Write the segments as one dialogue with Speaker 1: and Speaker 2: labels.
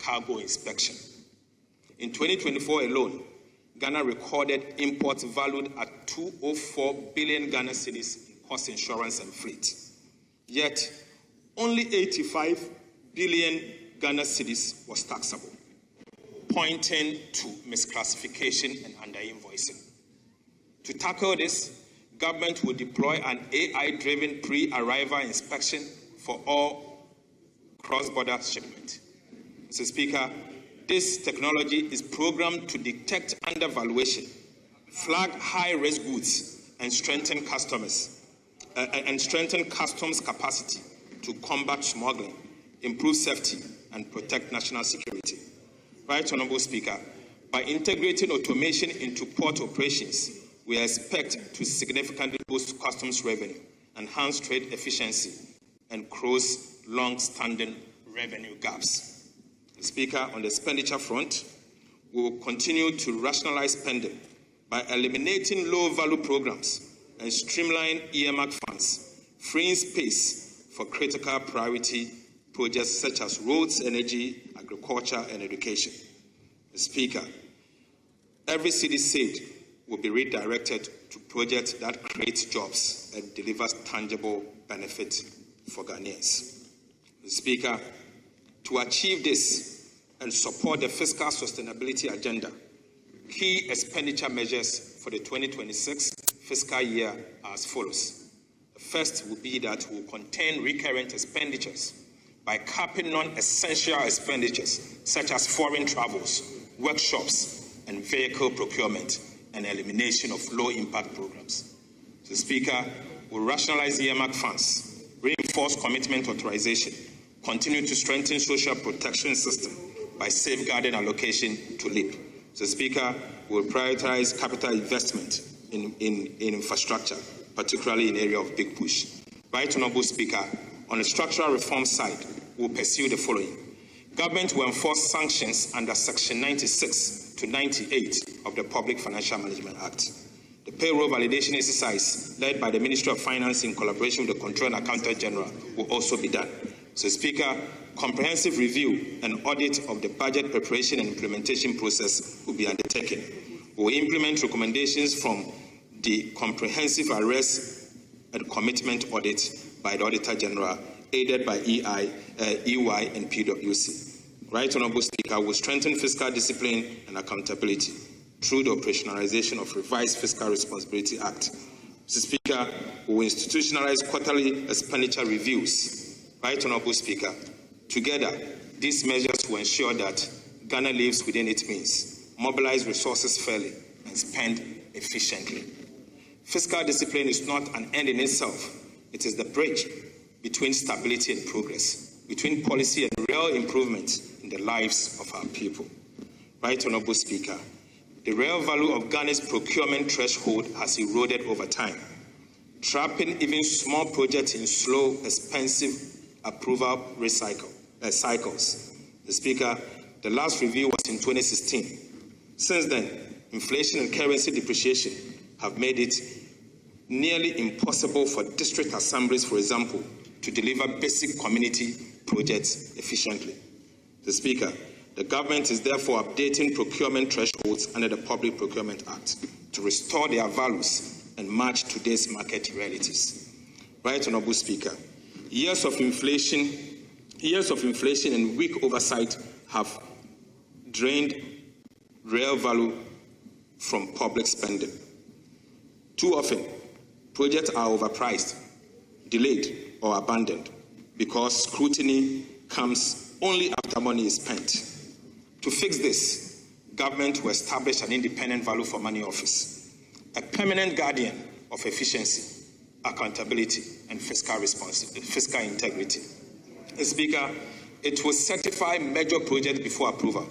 Speaker 1: cargo inspection. In 2024 alone, Ghana recorded imports valued at 204 billion Ghana cedis in cost insurance and freight. Yet, only 85 billion Ghana cedis was taxable, pointing to misclassification and underinvoicing. To tackle this, government will deploy an AI-driven pre-arrival inspection for all cross-border shipment. Mr. Speaker, this technology is programmed to detect undervaluation, flag high-risk goods, and strengthen customs capacity to combat smuggling, improve safety, and protect national security. Right, Honourable Speaker, by integrating automation into port operations, we expect to significantly boost customs revenue, enhance trade efficiency, and close long-standing revenue gaps. Speaker, on the expenditure front, we will continue to rationalize spending by eliminating low-value programs and streamline earmark funds, freeing space for critical priority projects such as roads, energy, agriculture, and education. Speaker, every cedi saved will be redirected to projects that create jobs and delivers tangible benefit for Ghanaians. Speaker, to achieve this and support the fiscal sustainability agenda, key expenditure measures for the 2026 fiscal year are as follows. The first will be that we will contain recurrent expenditures by capping non-essential expenditures such as foreign travels, workshops, and vehicle procurement, and elimination of low-impact programs. So, Speaker, we'll rationalize earmark funds, reinforce commitment authorization, continue to strengthen social protection system by safeguarding allocation to LEAP. So, Speaker, we'll prioritize capital investment in infrastructure, particularly in the area of Big Push. Right, Honourable Speaker, on the structural reform side, we'll pursue the following. Government will enforce sanctions under Section 96 to 98 of the Public Financial Management Act. The payroll validation exercise led by the Ministry of Finance in collaboration with the Controller and Accountant General will also be done. So, Speaker, comprehensive review and audit of the budget preparation and implementation process will be undertaken. We will implement recommendations from the comprehensive arrest and commitment audit by the Auditor General, aided by EY and PwC. Right, Honourable Speaker, will strengthen fiscal discipline and accountability through the operationalization of Revised Fiscal Responsibility Act. Mr. Speaker, we will institutionalize quarterly expenditure reviews. Right, Honourable Speaker, together, these measures will ensure that Ghana lives within its means, mobilize resources fairly, and spend efficiently. Fiscal discipline is not an end in itself. It is the bridge between stability and progress, between policy and real improvement in the lives of our people. Right, Honourable Speaker, the real value of Ghana's procurement threshold has eroded over time, trapping even small projects in slow, expensive approval cycles. The Speaker, the last review was in 2016. Since then, inflation and currency depreciation have made it nearly impossible for district assemblies, for example, to deliver basic community projects efficiently. The Speaker, the government is therefore updating procurement thresholds under the Public Procurement Act to restore their values and match today's market realities. Right, Honourable Speaker, years of inflation and weak oversight have drained real value from public spending. Too often, projects are overpriced, delayed, or abandoned because scrutiny comes only after money is spent. To fix this, government will establish an independent value for money office, a permanent guardian of efficiency, accountability, and fiscal integrity. Speaker, it will certify major projects before approval,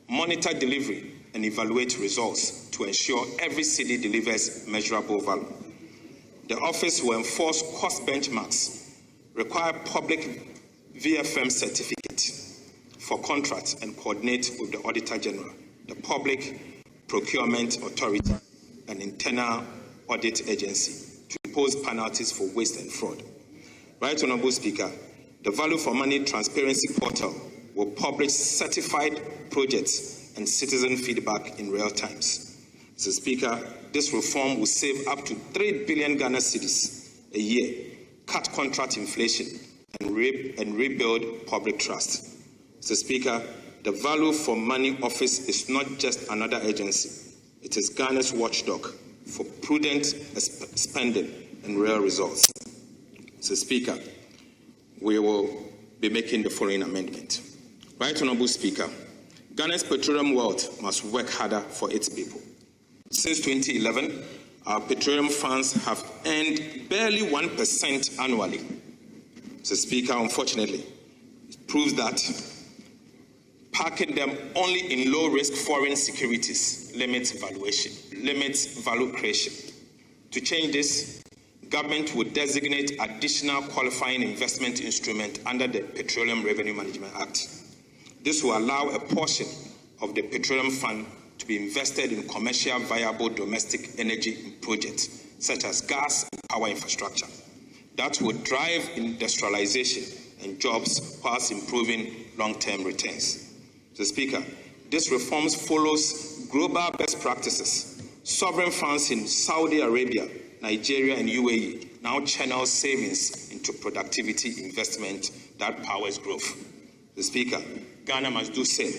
Speaker 1: monitor delivery, and evaluate results to ensure every city delivers measurable value. The office will enforce cost benchmarks, require public VFM certificate for contracts, and coordinate with the Auditor General, the Public Procurement Authority, and Internal Audit Agency to impose penalties for waste and fraud. Right, Honourable Speaker, the Value for Money Transparency Portal will publish certified projects and citizen feedback in real times. Mr. Speaker, this reform will save up to 3 billion Ghana cedis a year, cut contract inflation, and rebuild public trust. Mr. Speaker, the Value for Money Office is not just another agency. It is Ghana's watchdog for prudent spending and real results. Mr. Speaker, we will be making the following amendment. Right Honourable Speaker, Ghana's petroleum wealth must work harder for its people. Since 2011, our petroleum funds have earned barely 1% annually. Mr. Speaker, unfortunately, it proves that parking them only in low-risk foreign securities limits value creation. To change this, government would designate additional qualifying investment instrument under the Petroleum Revenue Management Act. This will allow a portion of the petroleum fund to be invested in commercial viable domestic energy projects, such as gas and power infrastructure. That will drive industrialization and jobs whilst improving long-term returns. Mr. Speaker, this reform follows global best practices. Sovereign funds in Saudi Arabia, Nigeria, and UAE now channel savings into productivity investment that powers growth. Mr. Speaker, Ghana must do the same.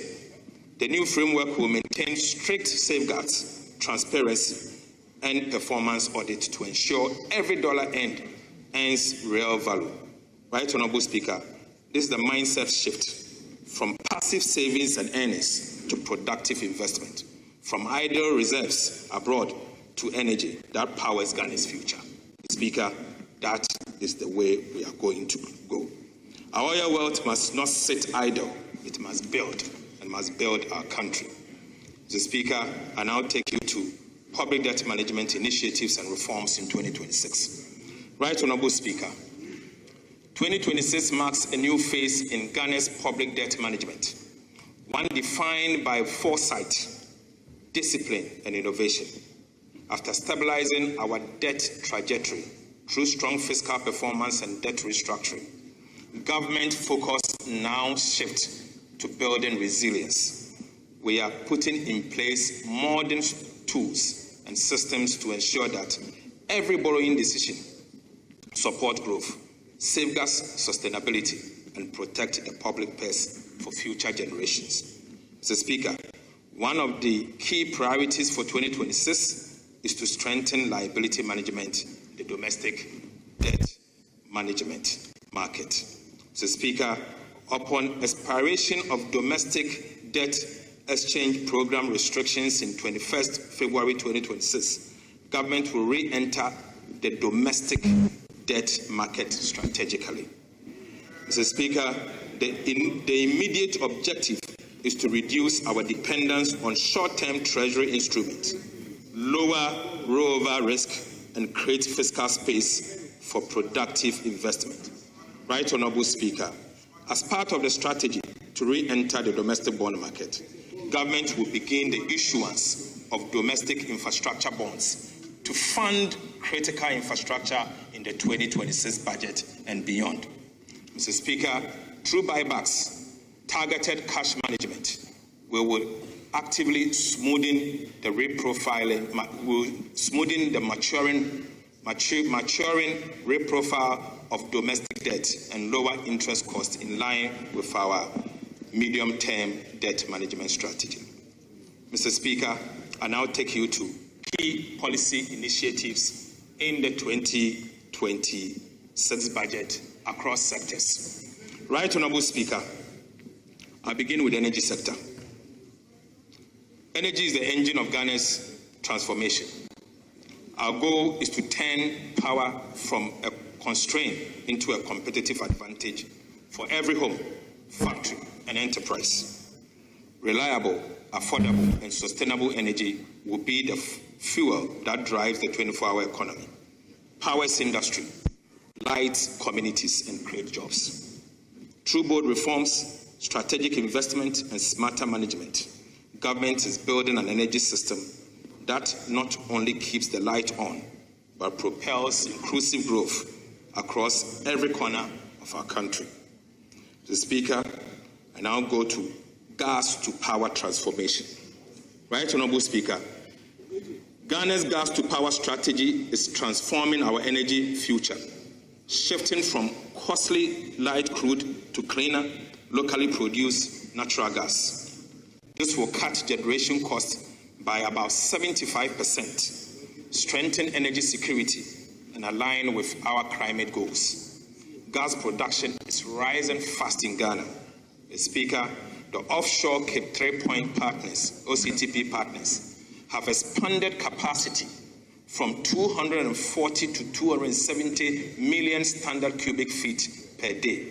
Speaker 1: The new framework will maintain strict safeguards, transparency, and performance audit to ensure every dollar earned earns real value. Right Honourable Speaker, this is the mindset shift from passive savings and earnings to productive investment, from idle reserves abroad to energy that powers Ghana's future. Speaker, that is the way we are going to go. Our oil wealth must not sit idle. It must build and must build our country. Mr. Speaker, I now take you to public debt management initiatives and reforms in 2026. Right Honourable Speaker, 2026 marks a new phase in Ghana's public debt management, one defined by foresight, discipline, and innovation. After stabilizing our debt trajectory through strong fiscal performance and debt restructuring, government focus now shifts to building resilience. We are putting in place modern tools and systems to ensure that every borrowing decision supports growth, safeguards sustainability, and protect the public purse for future generations. Mr. Speaker, one of the key priorities for 2026 is to strengthen liability management in the domestic debt management market. Mr. Speaker, upon expiration of domestic debt exchange program restrictions in 21st February 2026, government will re-enter the domestic debt market strategically. Mr. Speaker, the immediate objective is to reduce our dependence on short-term treasury instruments, lower rollover risk, and create fiscal space for productive investment. Right Honourable Speaker, as part of the strategy to re-enter the domestic bond market, government will begin the issuance of domestic infrastructure bonds to fund critical infrastructure in the 2026 budget and beyond. Mr. Speaker, through buybacks, targeted cash management, we will actively smoothing the maturing rate profile of domestic debt and lower interest costs in line with our medium-term debt management strategy. Mr. Speaker, I now take you to key policy initiatives in the 2026 budget across sectors. Right Honourable Speaker, I begin with the energy sector. Energy is the engine of Ghana's transformation. Our goal is to turn power from a constraint into a competitive advantage for every home, factory, and enterprise. Reliable, affordable, and sustainable energy will be the fuel that drives the 24-hour economy, powers industry, lights communities, and creates jobs. Through bold reforms, strategic investment, and smarter management, government is building an energy system that not only keeps the light on, but propels inclusive growth across every corner of our country. Mr. Speaker, I now go to gas to power transformation. Right, Honorable Speaker, Ghana's gas to power strategy is transforming our energy future, shifting from costly light crude to cleaner, locally produced natural gas. This will cut generation costs by about 75%, strengthen energy security, and align with our climate goals. Gas production is rising fast in Ghana. Mr. Speaker, the offshore Cape 3-Point partners, OCTP partners, have expanded capacity from 240 to 270 million standard cubic feet per day,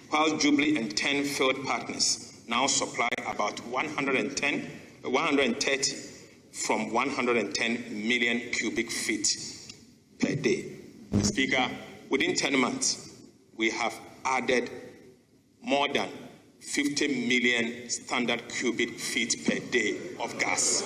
Speaker 1: while Jubilee and 10 field partners now supply about 130 from 110 million cubic feet per day. Mr. Speaker, within 10 months, we have added more than 50 million standard cubic feet per day of gas.